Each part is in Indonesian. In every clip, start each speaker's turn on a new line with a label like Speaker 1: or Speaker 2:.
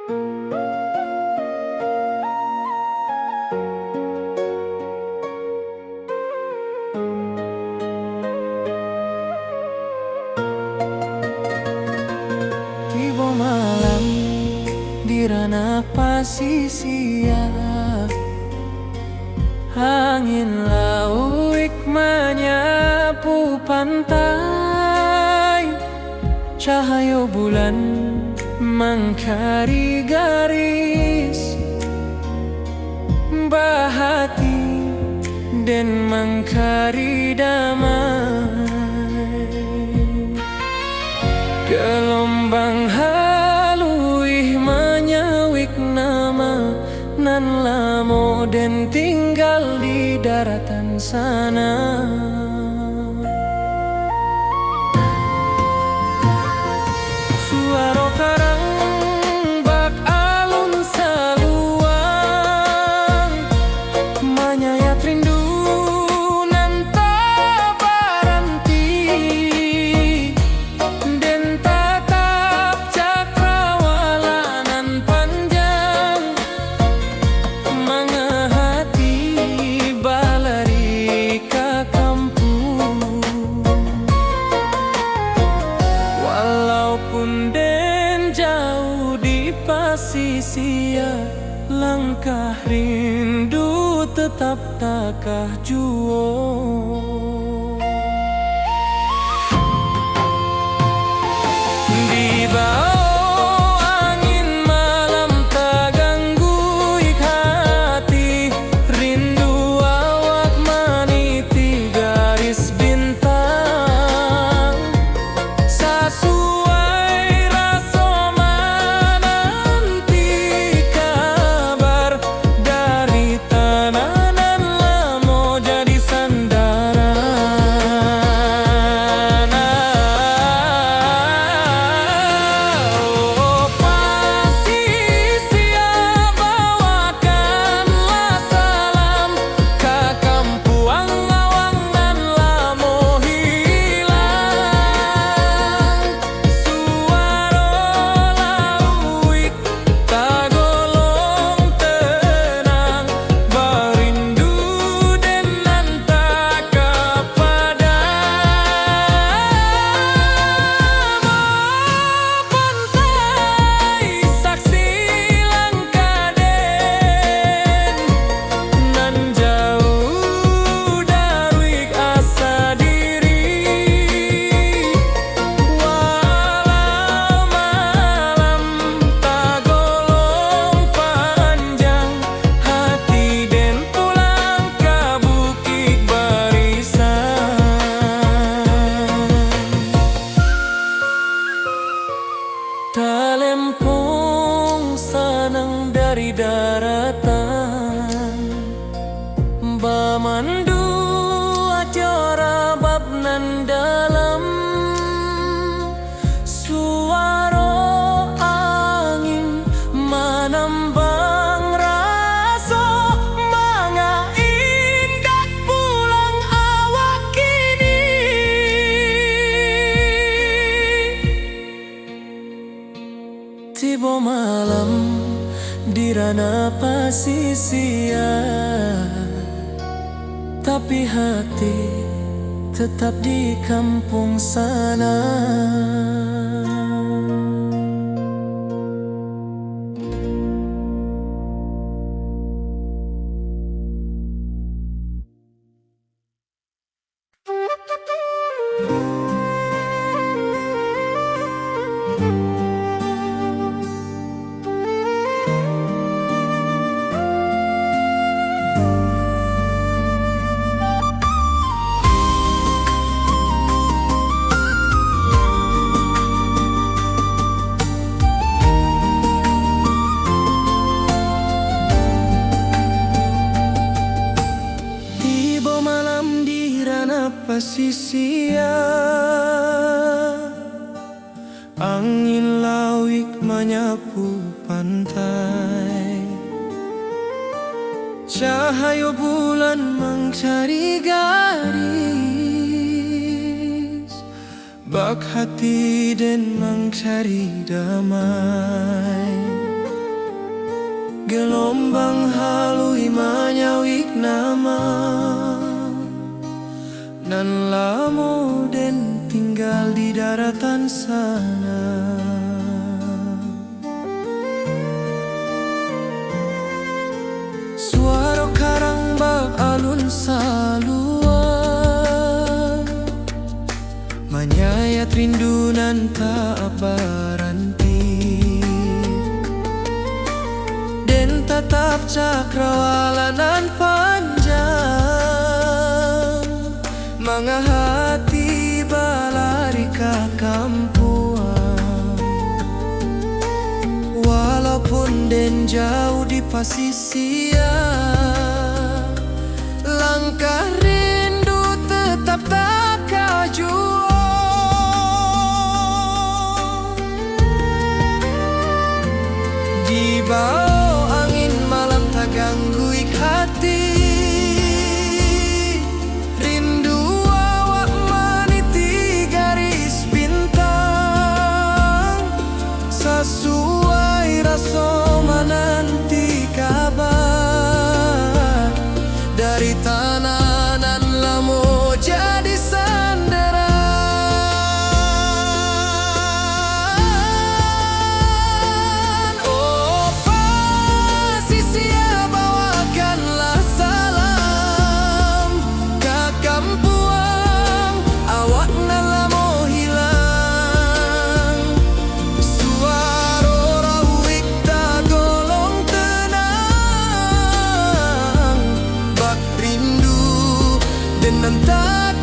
Speaker 1: Tiba malam di ranah pasisia, angin lauik menyapu pantai, cahaya bulan mengkari garis bahati dan mengkari damai. Gelombang haluih menyawik nama nan lamo dan tinggal di daratan sana. Suara karang bak alun saluang menyayat rindu nan tak berhenti, dan tatap cakrawala nan panjang mengehati balari ka kampung. Walaupun den jauh di pasisia, langkah rindu tetap takah juo. Di bawah angin malam tak ganggu hati, rindu awak meniti garis bintang. Sesuai rasa menanti kabar dari tanah nan lamo jadi sandaran. Oh, pasisia bawakanlah salam ke kampuang awang nan lamo hilang. Suara lauik tagolong tenang, berindu dan nantak pantai saksi langkaden nan jauh dari asa diri. Walau malam tagolong panjang, hati den pulang ke bukit barisan. Talempong sanang dari daratan, bamandu acara bab nan dalam. Suara angin menambang rasa manga indah pulang awak kini. Tiba malam di ranah pasisia, tapi hati tetap di kampung sana. Tiba malam di ranah pasisia, angin lauik menyapu pantai, cahaya bulan mencari garis bak hati dan mencari damai. Gelombang halui manyawik nama nan lamo den tinggal di daratan sana. Suara karang bak alun saluan menyayat rindu nan tak berhenti. Den tatap cakrawalanan panjang manga hati balari ka kampuan. Walaupun den jauh di pasisia, langkah rindu tetap tak kaju. Di bawah angin malam tak ganggu ik hati. Rindu awak meniti garis bintang, sesuai rasa menanti kabar dari tanah nan lamo jadi sandaran. Oh pasisia, bawakanlah salam ke kampuang awak nan lamo hilang. Suara rawik tak golong tenang, bak rindu dan tak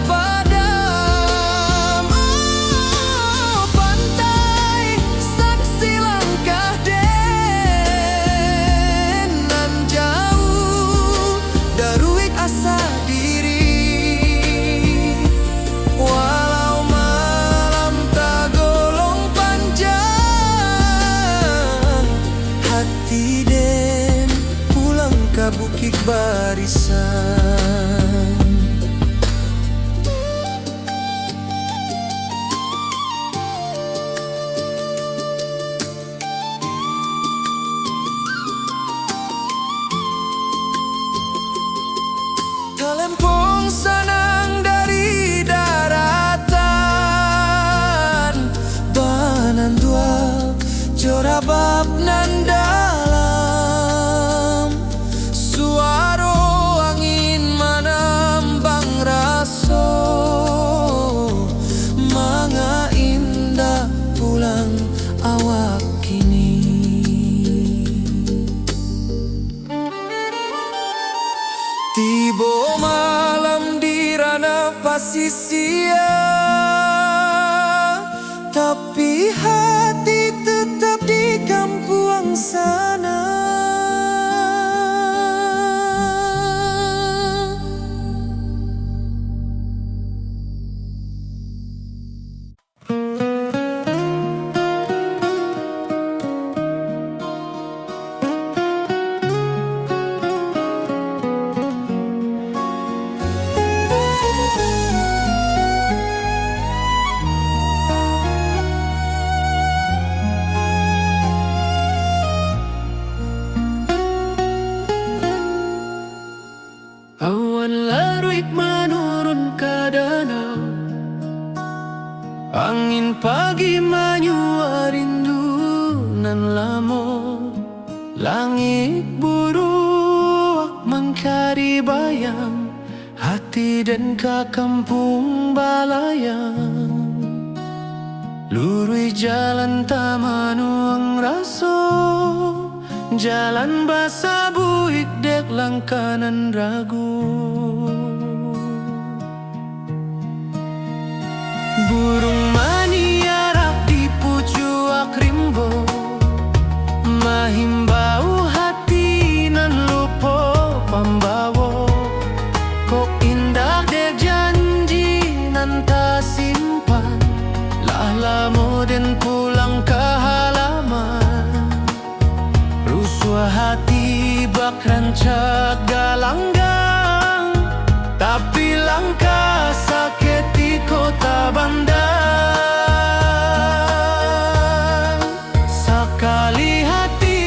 Speaker 1: padam. Oh pantai saksi langkah den nan jauh daruik asa diri. Walau malam tak golong panjang, hati den pulang ke bukit barisan. Talempong sanang dari daratan, banan dua jorabab nan dalam. Suara angin menambang raso, manga indah pulang awak kini. Tibo malam di ranah pasisia, tapi hati tetap di kampuang sana. Awan laruik menurun ke danau, angin pagi menyua rindu nan lamo. Langit buruak mengkari bayang, hati dan ke kampung balayang. Lurui jalan tamanuang raso, jalan basa buik dek langkanan ragu. Burung maniarak di pucuak rimbo, mahimbau hati nan lupo pambawo. Kok indah dek janji nan tak simpan, lah lamo den pulang ke halaman. Rusua hati bak rancak galanggang, tapi langkah sakit di kota bandar. Sekali hati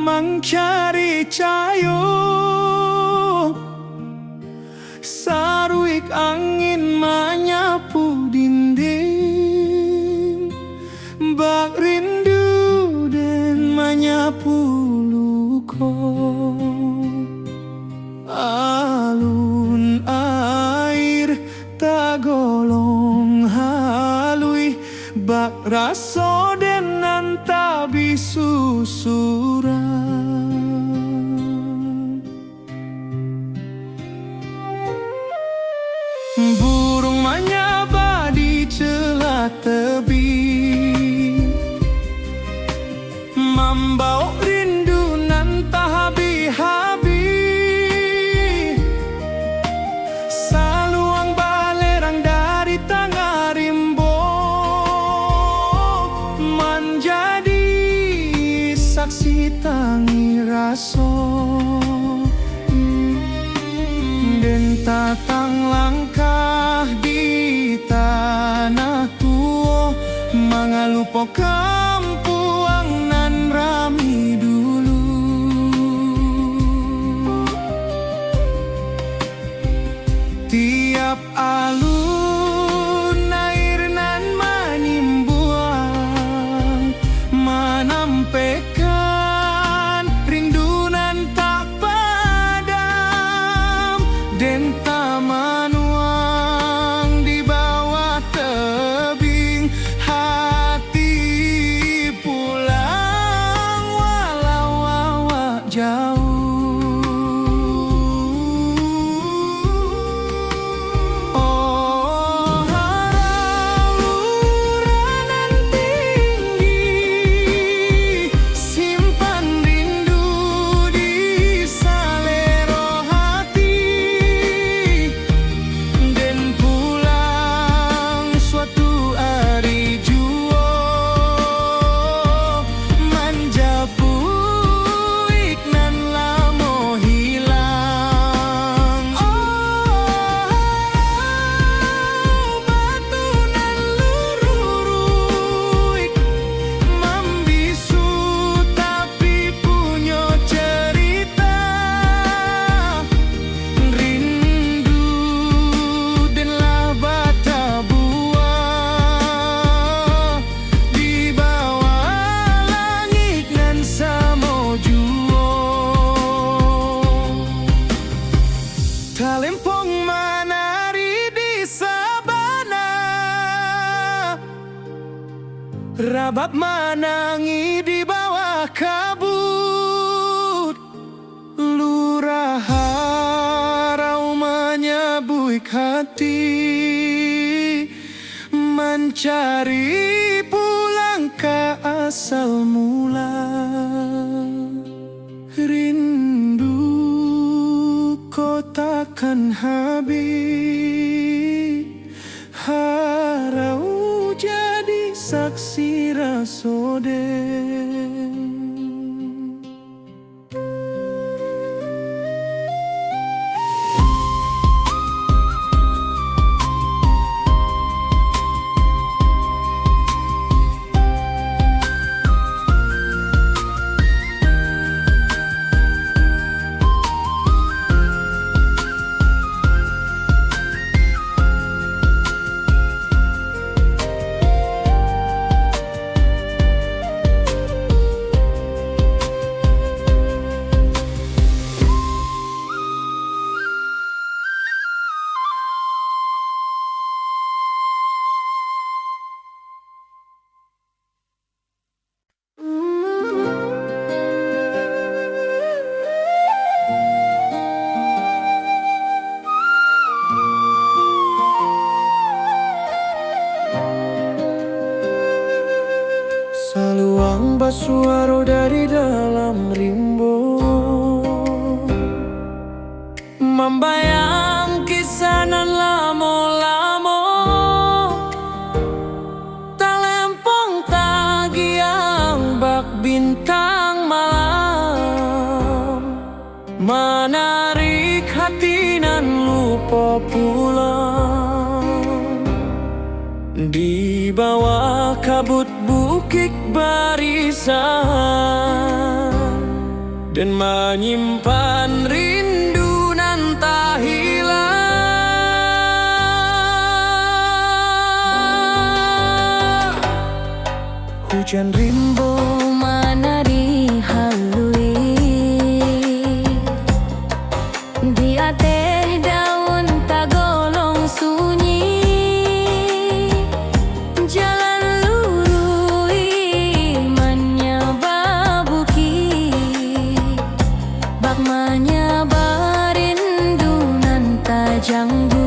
Speaker 1: mencari cayo, saruik angin menyapu dinding, bak rindu dan menyapu luko. Alun air tagolong halui, bak raso den nantabi susuran. Burung menyaba di celah tebing, membawa rindu nan tak habis-habis. Saluang balerang dari tengah rimbo, menjadi saksi tangi raso. Den tatang langkah di tanah tua, mengalupo kampuang nan rami dulu. Tiap alun air nan menimbuang, menampaikan rindu nan tak padam. Den tamanuang di bawah tebing, hati pulang walau awak jauh. Oh haraluran tinggi, simpan rindu di salero hati. Den pulang suatu hari jua, menjapu iknan lamo hilang. Oh batu nan lururuik, membisu tapi punya cerita. Rindu denlah bata buah, di bawah langit nan samo jua. Talempong menari di sabana, rabab menangi di bawah kabut. Lurah harau menyabuik hati, mencari pulang ke asal mula. Rindu kau takkan habis, harau jadi saksi rasoden. Saluang basuaro dari dalam rimbo, membayang kisah nan lamo-lamo. Talempong tagiang bak bintang malam, menarik hati nan lupa pulang. Di bawah kabut bukit barisan, dan menyimpan rindu nan tak hilang. Hujan rimbo
Speaker 2: menari halui di ateh daun tagolong sunyi, jalan lurui menyaba buki, bak menyaba rindu nan tajang bui.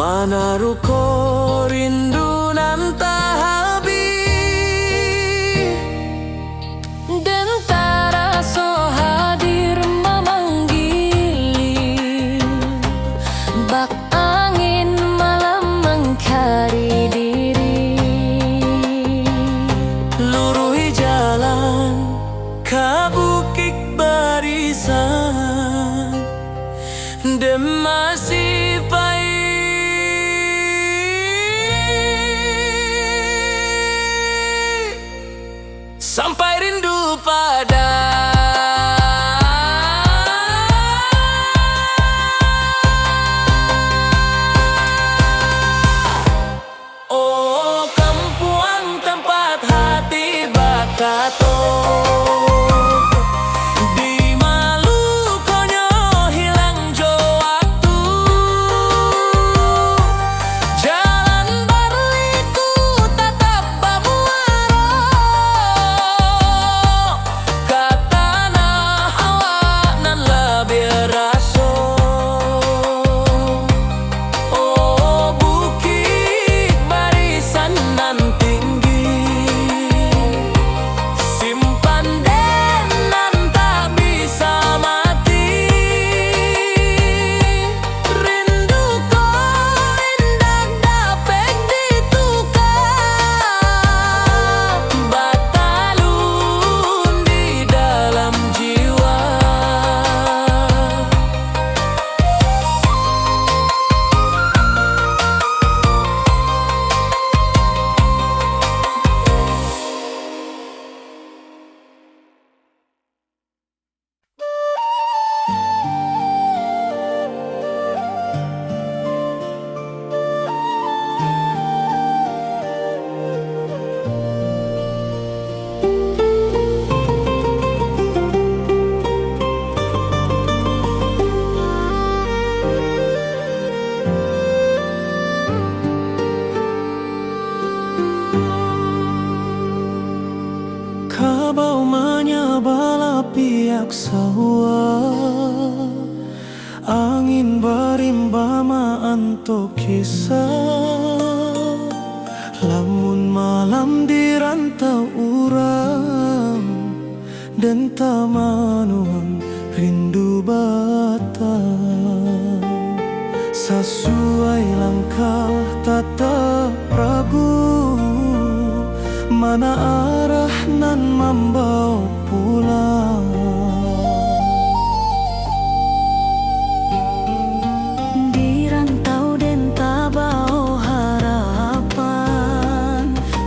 Speaker 1: Manaruko rindu nan tak habis,
Speaker 2: dan taraso hadir memanggili, bak angin malam mengkari diri.
Speaker 1: Luruhi jalan kabukik barisan, dan masih pahit sampai rindu pada oh kampuang tempat hati bakato. Kabau menyabala piak sawah, angin berimbama antuk kisah, Malam di rantau urang dan tamanuang rindu batang. Sesuai langkah tata Prabu, mana arah nan membawa pulang.
Speaker 2: Di rantau dan tabau harapan,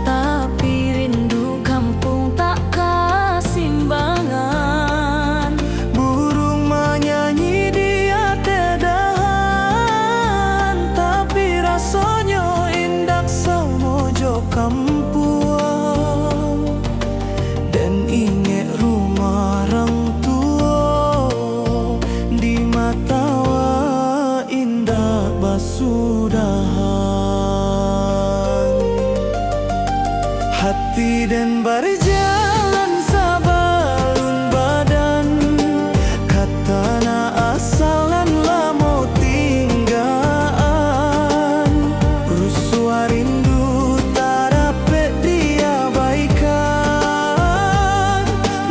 Speaker 2: tapi rindu kampung tak kesimbangan.
Speaker 1: Burung menyanyi di atas dahan, tapi rasanya indah semojo kampuang. Dan ingat rumah orang tua, di mata indah basudahan. Hati dan berjalan sabalun badan, katana asalan lamo tinggaan. Rusua rindu tak dapat diabaikan.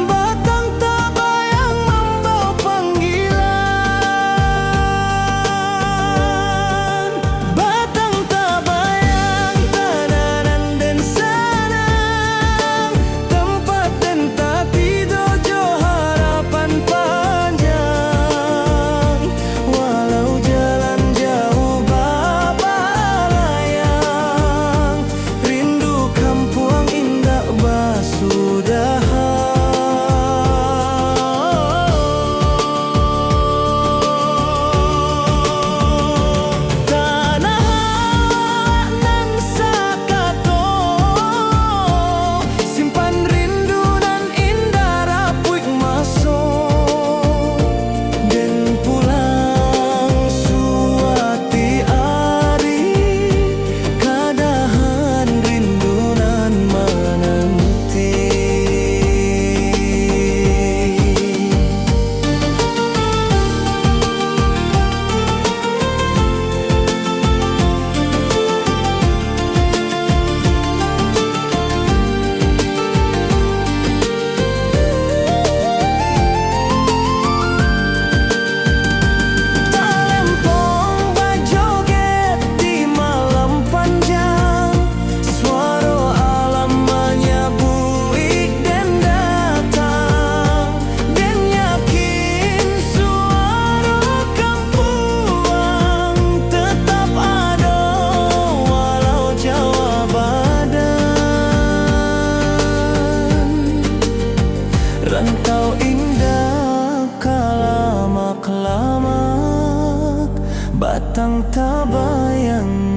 Speaker 1: Batang tak bayang membawa panggilan. Batang tak bayang tananan dan sanang, tempat dan tak tidur jo harapan panjang. Walau jalan jauh babalayang, rindu kampuang indah basudahan. Tanah nan sakato, simpan rindu nan indah rapuik maso. Dan pulang suati ari, kadahan rindu nan menanti. Talempong berjoget di malam panjang, suara alam menyabui dan datang. Dan yakin suara kampuang tetap ada walau jauh badan. Rantau indah kalamak-lamak, batang tak bayang